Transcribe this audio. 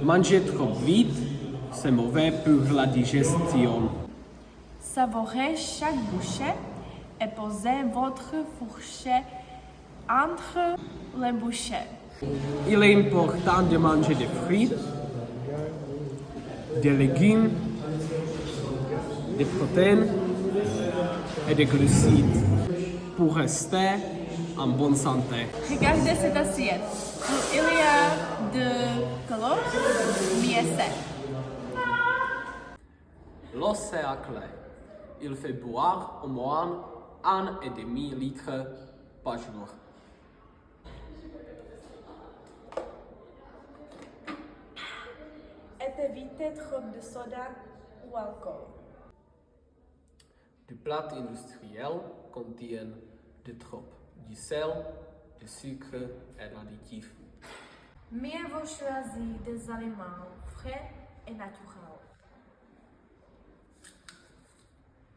Manger trop vite, c'est mauvais pour la digestion. Savourez chaque bouchée et posez votre fourchette entre les bouchées. Il est important de manger des fruits, des légumes, des protéines et des glucides pour rester en bonne santé. Regardez cette assiette. Il y a de calories, mais c'est. L'eau c'est la clé. Il faut boire au moins 1,5 litre par jour. Et évitez trop de soda ou alcool. Du plat industriel contient de trop du sel, du sucre et d'additifs. Mieux vaut choisir des aliments frais et naturels.